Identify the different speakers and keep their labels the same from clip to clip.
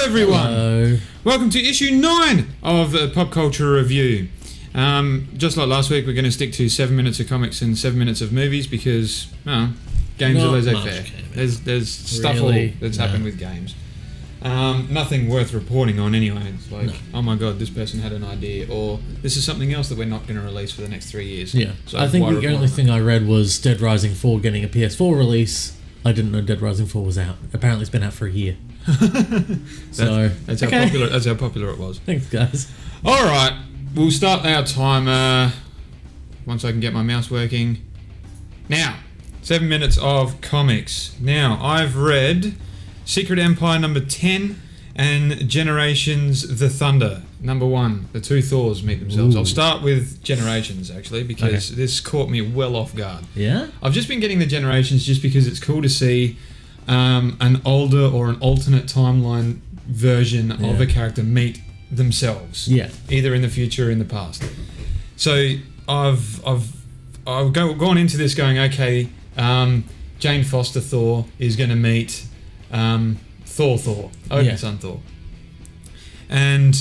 Speaker 1: everyone.
Speaker 2: Hello.
Speaker 1: Welcome to issue 9 of Pop Culture Review. Just like last week, we're going to stick to 7 minutes of comics and 7 minutes of movies because, games are laissez-faire. There's stuff
Speaker 2: Really?
Speaker 1: that's happened with games. Nothing worth reporting on anyway. It's like, oh my god, this person had an idea, or this is something else that we're not going to release for the next 3 years.
Speaker 2: Yeah.
Speaker 1: So
Speaker 2: I think
Speaker 1: why
Speaker 2: the
Speaker 1: report
Speaker 2: only
Speaker 1: on
Speaker 2: thing I read was Dead Rising 4 getting a PS4 release. I didn't know Dead Rising 4 was out. Apparently it's been out for a year.
Speaker 1: That's how popular it was.
Speaker 2: Thanks, guys.
Speaker 1: Alright, we'll start our timer once I can get my mouse working. Now, 7 minutes of comics. Now, I've read Secret Empire number 10 and Generations The Thunder number 1. The two Thors meet themselves.
Speaker 2: Ooh.
Speaker 1: I'll start with Generations, actually, because this caught me well off guard.
Speaker 2: Yeah?
Speaker 1: I've just been getting the Generations just because it's cool to see an older or an alternate timeline version of a character meet themselves.
Speaker 2: Yeah.
Speaker 1: Either in the future or in the past. So I've gone into this going, okay, Jane Foster Thor is going to meet Thor, Odin's son Thor. And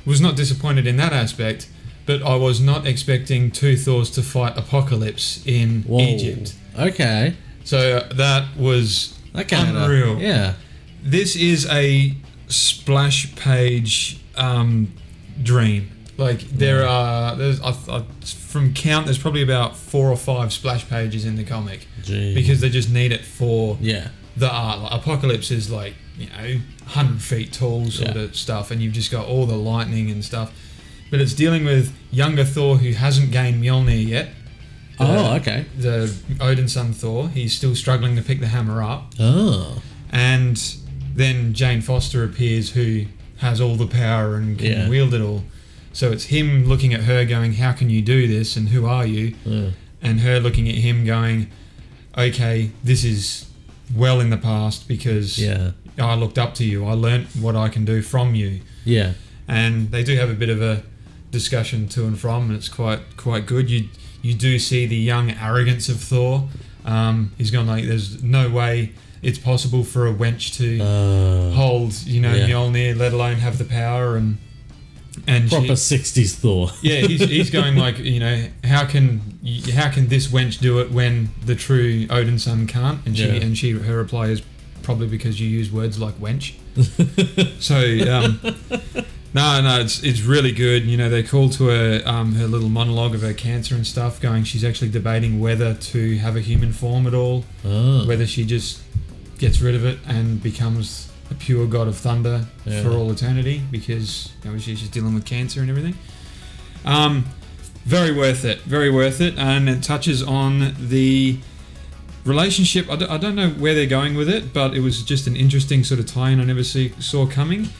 Speaker 1: was not disappointed in that aspect, but I was not expecting two Thors to fight Apocalypse in Egypt.
Speaker 2: Okay.
Speaker 1: So that was unreal.
Speaker 2: Yeah.
Speaker 1: This is a splash page dream. Like there's from count, there's probably about 4 or 5 splash pages in the comic.
Speaker 2: Gee.
Speaker 1: Because they just need it for
Speaker 2: the
Speaker 1: art. Like Apocalypse is like 100 feet tall sort of stuff, and you've just got all the lightning and stuff. But it's dealing with younger Thor who hasn't gained Mjolnir yet. The Odin's son Thor. He's still struggling to pick the hammer up.
Speaker 2: Oh.
Speaker 1: And then Jane Foster appears, who has all the power and can wield it all. So it's him looking at her going, how can you do this, and who are you? And her looking at him going, okay, this is well in the past because I looked up to you. I learnt what I can do from you. Yeah. And they do have a bit of a discussion to and from, and it's quite good. You do see the young arrogance of Thor. He's gone like, there's no way it's possible for a wench to hold, Mjolnir, let alone have the power and
Speaker 2: proper 60s Thor.
Speaker 1: Yeah, he's going like, how can this wench do it when the true Odin's son can't? And her reply is probably because you use words like wench. So no, it's really good. They call to her little monologue of her cancer and stuff, going she's actually debating whether to have a human form at all, whether she just gets rid of it and becomes a pure god of thunder for all eternity, because she's just dealing with cancer and everything. Very worth it, and it touches on the relationship. I don't know where they're going with it, but it was just an interesting sort of tie-in I never saw coming.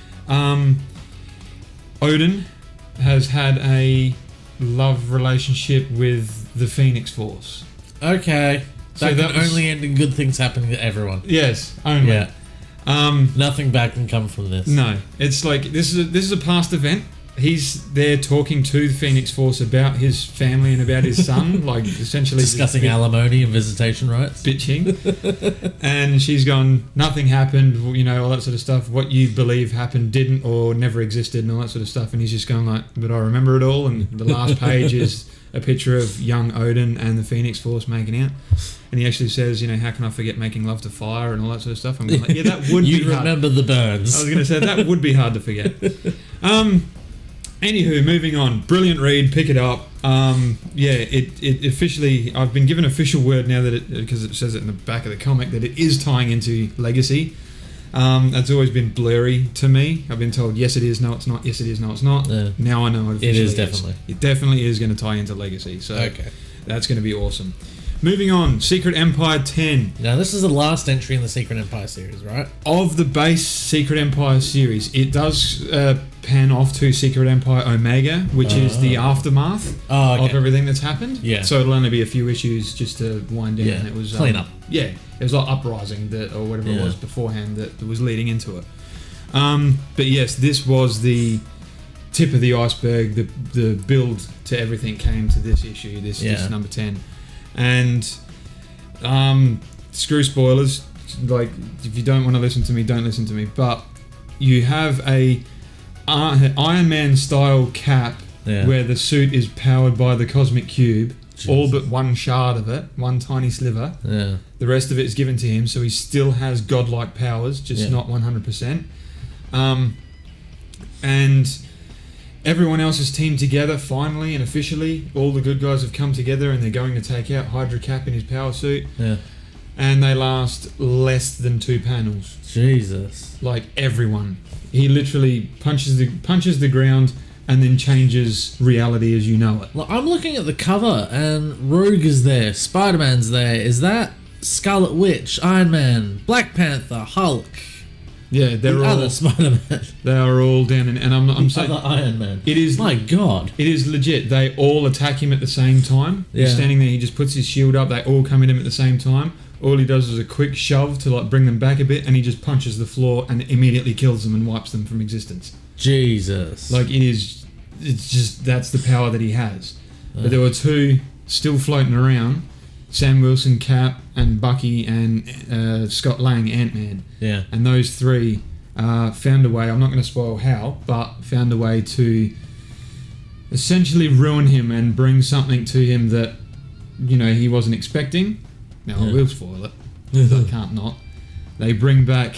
Speaker 1: Odin has had a love relationship with the Phoenix Force.
Speaker 2: Okay. So that can only end in good things happening to everyone.
Speaker 1: Yes, only.
Speaker 2: Yeah. Nothing bad can come from this.
Speaker 1: No, it's like this is a past event. He's there talking to the Phoenix Force about his family and about his son, like essentially
Speaker 2: discussing alimony and visitation rights,
Speaker 1: bitching. And she's gone, nothing happened, all that sort of stuff. What you believe happened didn't or never existed, and all that sort of stuff. And he's just going like, but I remember it all. And the last page is a picture of young Odin and the Phoenix Force making out. And he actually says, how can I forget making love to fire and all that sort of stuff. I'm like, yeah, that would be hard.
Speaker 2: You remember the burns.
Speaker 1: I was going to say, that would be hard to forget. Anywho, moving on. Brilliant read. Pick it up. It officially... I've been given official word now that because it says it in the back of the comic, that it is tying into Legacy. That's always been blurry to me. I've been told, yes, it is, no, it's not, yes, it is, no, it's not. Now I know it officially
Speaker 2: it is. Definitely.
Speaker 1: It definitely is going to tie into Legacy. So that's going to be awesome. Moving on, Secret Empire 10.
Speaker 2: Now, this is the last entry in the Secret Empire series, right?
Speaker 1: Of the base Secret Empire series, it does pan off to Secret Empire Omega, which is the aftermath of everything that's happened. Yeah. So it'll only be a few issues just to wind down.
Speaker 2: Yeah.
Speaker 1: It was
Speaker 2: clean up.
Speaker 1: Yeah, it was like Uprising or whatever it was beforehand that was leading into it. But yes, this was the tip of the iceberg. The build to everything came to this issue. This number 10. And screw spoilers. Like, if you don't want to listen to me, don't listen to me. But you have a Iron Man style cap where the suit is powered by the cosmic cube. Jesus. All but one shard of it, one tiny sliver.
Speaker 2: Yeah.
Speaker 1: The rest of it is given to him, so he still has godlike powers, just not 100%. And everyone else has teamed together finally and officially. All the good guys have come together and they're going to take out Hydra Cap in his power suit.
Speaker 2: Yeah.
Speaker 1: And they last less than 2 panels.
Speaker 2: Jesus.
Speaker 1: Like everyone. He literally punches the ground and then changes reality as you know it.
Speaker 2: Well, I'm looking at the cover and Rogue is there, Spider-Man's there. Is that Scarlet Witch, Iron Man, Black Panther, Hulk?
Speaker 1: Yeah, they're all
Speaker 2: other Spider-Man.
Speaker 1: They are all down in, and I'm saying
Speaker 2: other Iron Man.
Speaker 1: It is,
Speaker 2: my God.
Speaker 1: It is legit. They all attack him at the same time.
Speaker 2: Yeah.
Speaker 1: He's standing there, he just puts his shield up, they all come at him at the same time. All he does is a quick shove to like bring them back a bit, and he just punches the floor and immediately kills them and wipes them from existence.
Speaker 2: Jesus.
Speaker 1: Like it's just, that's the power that he has. But there were 2 still floating around, Sam Wilson, Cap, and Bucky, and Scott Lang, Ant-Man.
Speaker 2: Yeah.
Speaker 1: And those 3 found a way, I'm not going to spoil how, but found a way to essentially ruin him and bring something to him that, you know, he wasn't expecting. Now, I will spoil it, because I can't not. They bring back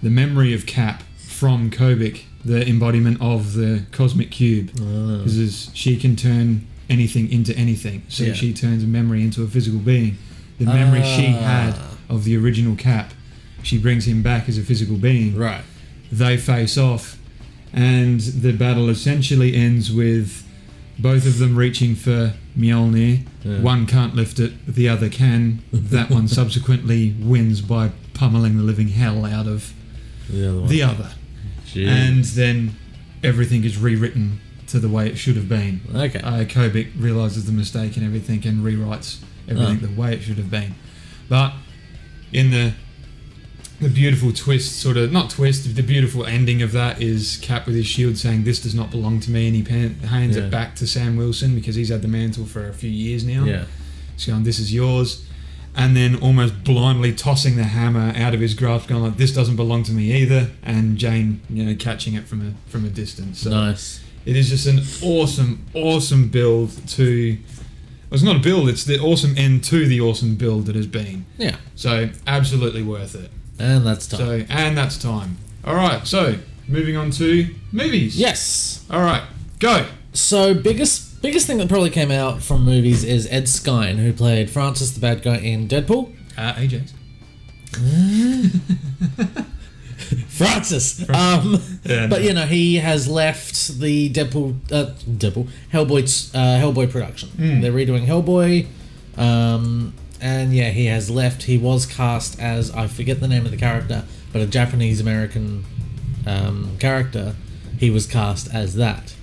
Speaker 1: the memory of Cap from Kobik, the embodiment of the cosmic cube. Because she can turn anything into anything. So she turns a memory into a physical being. The memory she had of the original Cap, she brings him back as a physical being.
Speaker 2: Right.
Speaker 1: They face off, and the battle essentially ends with both of them reaching for Mjolnir. Yeah. One can't lift it, the other can. That one subsequently wins by pummeling the living hell out of the other. And then everything is rewritten to the way it should have been.
Speaker 2: Okay.
Speaker 1: Kobik realises the mistake and everything and rewrites everything the way it should have been. But in the beautiful twist, sort of, not twist, the beautiful ending of that is Cap with his shield saying, "This does not belong to me," and he hands it back to Sam Wilson because he's had the mantle for a few years now.
Speaker 2: Yeah.
Speaker 1: He's going, "This is yours." And then almost blindly tossing the hammer out of his grasp, going like, "This doesn't belong to me either," and Jane, you know, catching it from a distance. So
Speaker 2: nice.
Speaker 1: It is just an awesome build to... Well, it's not a build, it's the awesome end to the awesome build that has been.
Speaker 2: Yeah.
Speaker 1: So, absolutely worth it.
Speaker 2: And that's time.
Speaker 1: And that's time. Alright, so, moving on to movies.
Speaker 2: Yes.
Speaker 1: Alright, go.
Speaker 2: So, biggest thing that probably came out from movies is Ed Skine, who played Francis the bad guy in Deadpool.
Speaker 1: AJ's.
Speaker 2: Francis. But you know, he has left the Hellboy production. They're redoing Hellboy, and yeah, he has left. He was cast as, I forget the name of the character, but a Japanese American character. He was cast as that.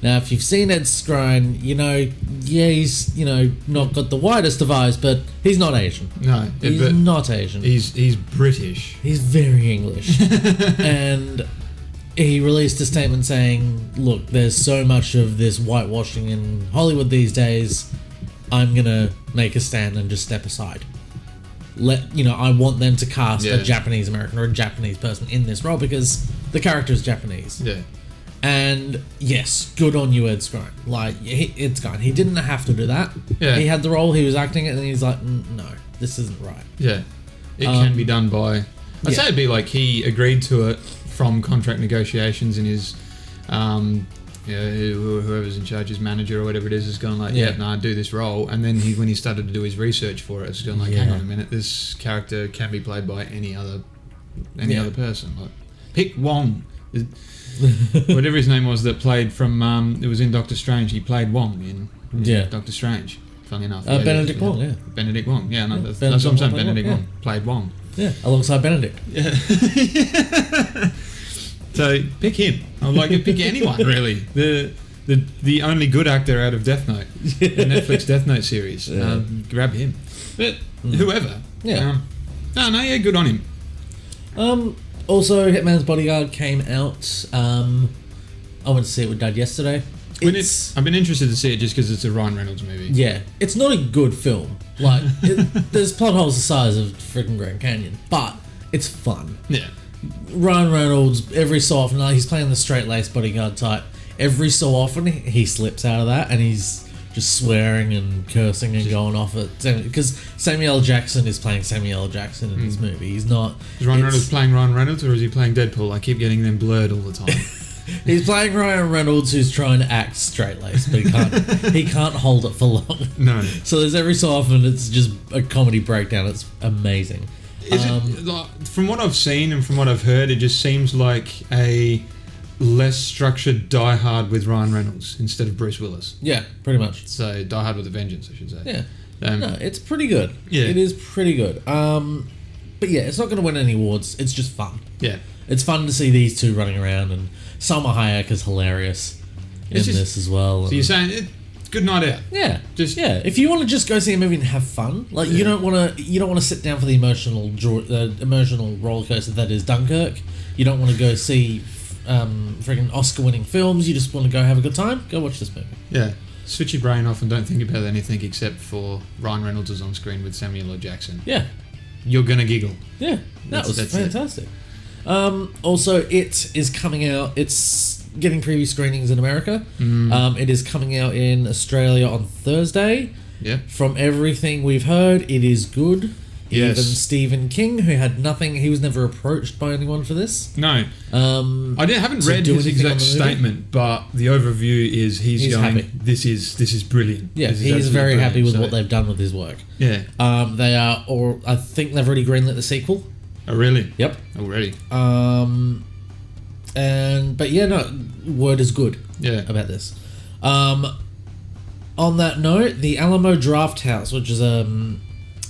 Speaker 2: Now, if you've seen Ed Skine, you know, yeah, he's, you know, not got the widest of eyes, but he's not Asian.
Speaker 1: No,
Speaker 2: he's not Asian.
Speaker 1: He's British.
Speaker 2: He's very English. And he released a statement saying, "Look, there's so much of this whitewashing in Hollywood these days. I'm gonna make a stand and just step aside. I want them to cast a Japanese American or a Japanese person in this role because the character is Japanese."
Speaker 1: Yeah.
Speaker 2: And yes, good on you, Ed Skine. Like, Ed Skine, he didn't have to do that.
Speaker 1: Yeah.
Speaker 2: He had the role, he was acting it, and he's like, "No, this isn't right."
Speaker 1: Yeah. It can be done by... I'd say it'd be like he agreed to it from contract negotiations, and his... whoever's in charge, his manager or whatever it is gone like, do this role. And then when he started to do his research for it, it's gone like, hang on a minute, this character can be played by any other person. Like, pick Wong. Whatever his name was that played from... it was in Doctor Strange. He played Wong in Doctor Strange, funny enough.
Speaker 2: Benedict Wong, yeah.
Speaker 1: Benedict Wong, yeah. No, that's what I'm saying. Benedict Wong played Wong.
Speaker 2: Yeah, alongside Benedict.
Speaker 1: Yeah. So, pick him. I'd like to pick anyone, really. The only good actor out of Death Note, the Netflix Death Note series. Grab him. But whoever.
Speaker 2: Yeah.
Speaker 1: Good on him.
Speaker 2: Also, Hitman's Bodyguard came out. I went to see it with Dad yesterday.
Speaker 1: I've been interested to see it just because it's a Ryan Reynolds movie.
Speaker 2: Yeah, it's not a good film. Like, there's plot holes the size of freaking Grand Canyon, but it's fun.
Speaker 1: Yeah.
Speaker 2: Ryan Reynolds, every so often, he's playing the straight-laced bodyguard type. Every so often, he slips out of that, and he's just swearing and cursing and going off at... Because Samuel L. Jackson is playing Samuel L. Jackson in this movie. He's not...
Speaker 1: Is Ryan Reynolds playing Ryan Reynolds, or is he playing Deadpool? I keep getting them blurred all the time.
Speaker 2: He's playing Ryan Reynolds, who's trying to act straight-laced, but he can't hold it for long.
Speaker 1: No.
Speaker 2: So there's every so often, it's just a comedy breakdown. It's amazing.
Speaker 1: Is it, like, from what I've seen and from what I've heard, it just seems like a less structured Die Hard with Ryan Reynolds instead of Bruce Willis.
Speaker 2: Yeah, pretty much.
Speaker 1: So Die Hard with a Vengeance, I should say.
Speaker 2: Yeah. No, it's pretty good.
Speaker 1: Yeah.
Speaker 2: It is pretty good. But yeah, it's not going to win any awards. It's just fun.
Speaker 1: Yeah.
Speaker 2: It's fun to see these two running around, and Salma Hayek is hilarious in this as well.
Speaker 1: So you're saying good night out.
Speaker 2: Yeah, if you want to just go see a movie and have fun, like you don't want to sit down for the emotional roller coaster that is Dunkirk. You don't want to go see freaking Oscar-winning films. You just want to go have a good time. Go watch this movie.
Speaker 1: Yeah, switch your brain off and don't think about anything except for Ryan Reynolds is on screen with Samuel L. Jackson.
Speaker 2: Yeah,
Speaker 1: you're gonna giggle.
Speaker 2: Yeah, that was fantastic. Also, it is coming out. It's getting preview screenings in America. It is coming out in Australia on Thursday.
Speaker 1: Yeah.
Speaker 2: From everything we've heard, it is good.
Speaker 1: Yes.
Speaker 2: Even Stephen King, who had nothing, he was never approached by anyone for this.
Speaker 1: No. I haven't read his exact statement, but the overview is he's going, happy. This is brilliant.
Speaker 2: Yeah, he's very happy with what they've done with his work.
Speaker 1: Yeah.
Speaker 2: They are, or I think they've already greenlit the sequel.
Speaker 1: Oh, really?
Speaker 2: Yep.
Speaker 1: Already.
Speaker 2: But yeah, no, word is good.
Speaker 1: Yeah.
Speaker 2: About this. On that note, the Alamo Drafthouse, which is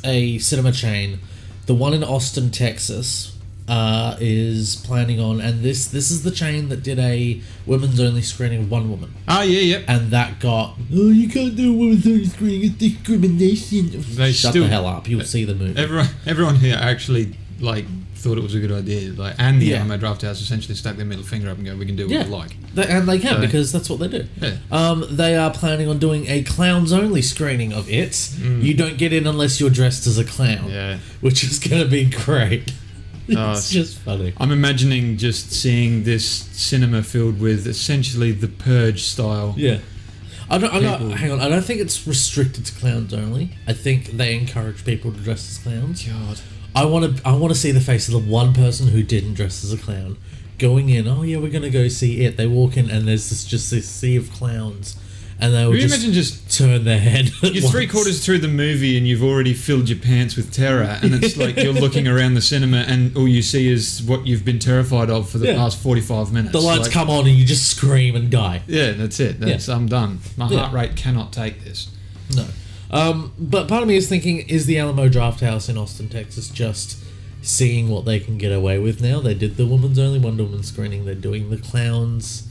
Speaker 2: a cinema chain, the one in Austin, Texas, is planning on, and this is the chain that did a women's only screening of Wonder Woman.
Speaker 1: Oh yeah, yep.
Speaker 2: And that got, you can't do a women's only screening, it's discrimination. Shut the hell up, you'll see the movie.
Speaker 1: Everyone here actually thought it was a good idea, and the Alamo Drafthouse essentially stuck their middle finger up and go, we can do what we like.
Speaker 2: And they can, because that's what they do.
Speaker 1: Yeah.
Speaker 2: They are planning on doing a clowns only screening of it. You don't get in unless you're dressed as a clown.
Speaker 1: Yeah.
Speaker 2: Which is going to be great. It's just funny.
Speaker 1: I'm imagining just seeing this cinema filled with essentially the Purge style.
Speaker 2: Yeah. Hang on. I don't think it's restricted to clowns only. I think they encourage people to dress as clowns.
Speaker 1: God.
Speaker 2: I want to see the face of the one person who didn't dress as a clown going in. Oh yeah, we're gonna go see it. They walk in and there's this sea of clowns, and they will just turn their head.
Speaker 1: You're 3/4 through the movie and you've already filled your pants with terror, and it's like you're looking around the cinema and all you see is what you've been terrified of for the past 45 minutes.
Speaker 2: The lights come on and you just scream and die.
Speaker 1: Yeah, that's it. I'm done. My heart rate cannot take this.
Speaker 2: No. But part of me is thinking, is the Alamo Drafthouse in Austin, Texas just seeing what they can get away with now? They did the woman's only Wonder Woman screening. They're doing the clowns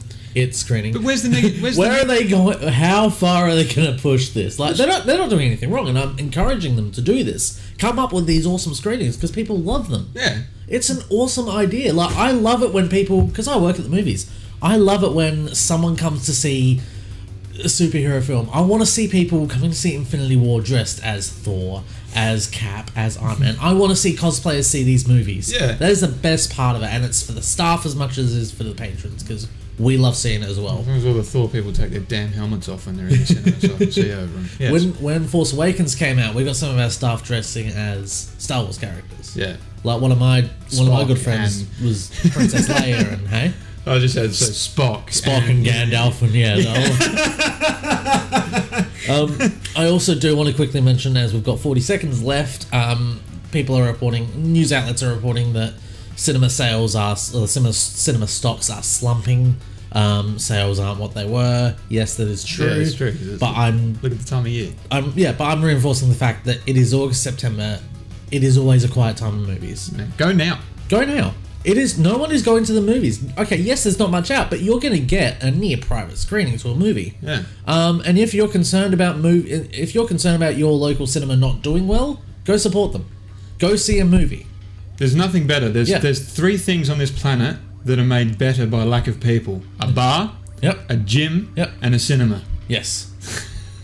Speaker 2: screening.
Speaker 1: But where's the negative?
Speaker 2: Where are they going? How far are they going to push this? Like they're not doing anything wrong, and I'm encouraging them to do this. Come up with these awesome screenings because people love them.
Speaker 1: Yeah,
Speaker 2: it's an awesome idea. Like I love it when people, because I work at the movies. I love it when someone comes to see a superhero film. I want to see people coming to see Infinity War dressed as Thor, as Cap, as Iron Man. I want to see cosplayers see these movies.
Speaker 1: Yeah.
Speaker 2: That is the best part of it, and it's for the staff as much as it is for the patrons, because we love seeing it as well.
Speaker 1: As long as all the Thor people take their damn helmets off when they're in the cinema so I can see over them. Yes.
Speaker 2: When Force Awakens came out, we got some of our staff dressing as Star Wars characters.
Speaker 1: Yeah.
Speaker 2: Like one of my good friends was Princess Leia, and hey?
Speaker 1: I just said Spock
Speaker 2: and Gandalf, and I also do want to quickly mention, as we've got 40 seconds left, people are reporting, news outlets are reporting that cinema stocks are slumping. Sales aren't what they were. Yes, that is true.
Speaker 1: Yeah, it's true.
Speaker 2: But
Speaker 1: look at the time of year.
Speaker 2: But I'm reinforcing the fact that it is August, September. It is always a quiet time in movies.
Speaker 1: Go now.
Speaker 2: It is. No one is going to the movies. Okay, yes, there's not much out, but you're going to get a near private screening to a movie.
Speaker 1: Yeah.
Speaker 2: And if you're concerned about your local cinema not doing well, go support them. Go see a movie.
Speaker 1: There's nothing better. There's 3 things on this planet that are made better by lack of people: a bar, a gym, and a cinema.
Speaker 2: Yes.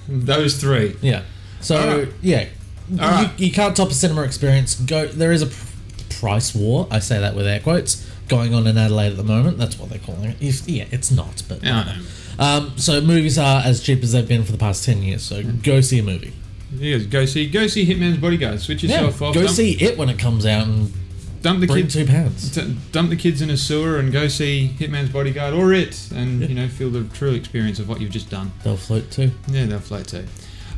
Speaker 1: Those 3.
Speaker 2: Yeah. So you can't top a cinema experience. There is a price war. I say that with air quotes. Going on in Adelaide at the moment. That's what they're calling it. It's not, but... so movies are as cheap as they've been for the past 10 years. So go see a movie.
Speaker 1: Yeah, go see Hitman's Bodyguard. Switch yourself off.
Speaker 2: Go see it when it comes out and
Speaker 1: dump the
Speaker 2: bring
Speaker 1: kids,
Speaker 2: £2.
Speaker 1: Dump the kids in a sewer and go see Hitman's Bodyguard or it, and feel the true experience of what you've just done.
Speaker 2: They'll float too.
Speaker 1: Yeah, they'll float too.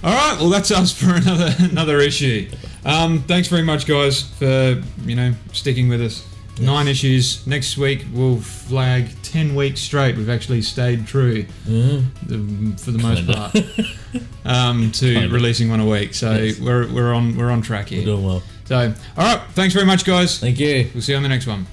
Speaker 1: All right, well that's us for another issue. Thanks very much, guys, for sticking with us. Yes. 9 issues. Next week we'll flag 10 weeks straight. We've actually stayed true for the most part to releasing one a week. So yes. we're on track here.
Speaker 2: We're doing well.
Speaker 1: So all right, thanks very much, guys.
Speaker 2: Thank you.
Speaker 1: We'll see you on the next one.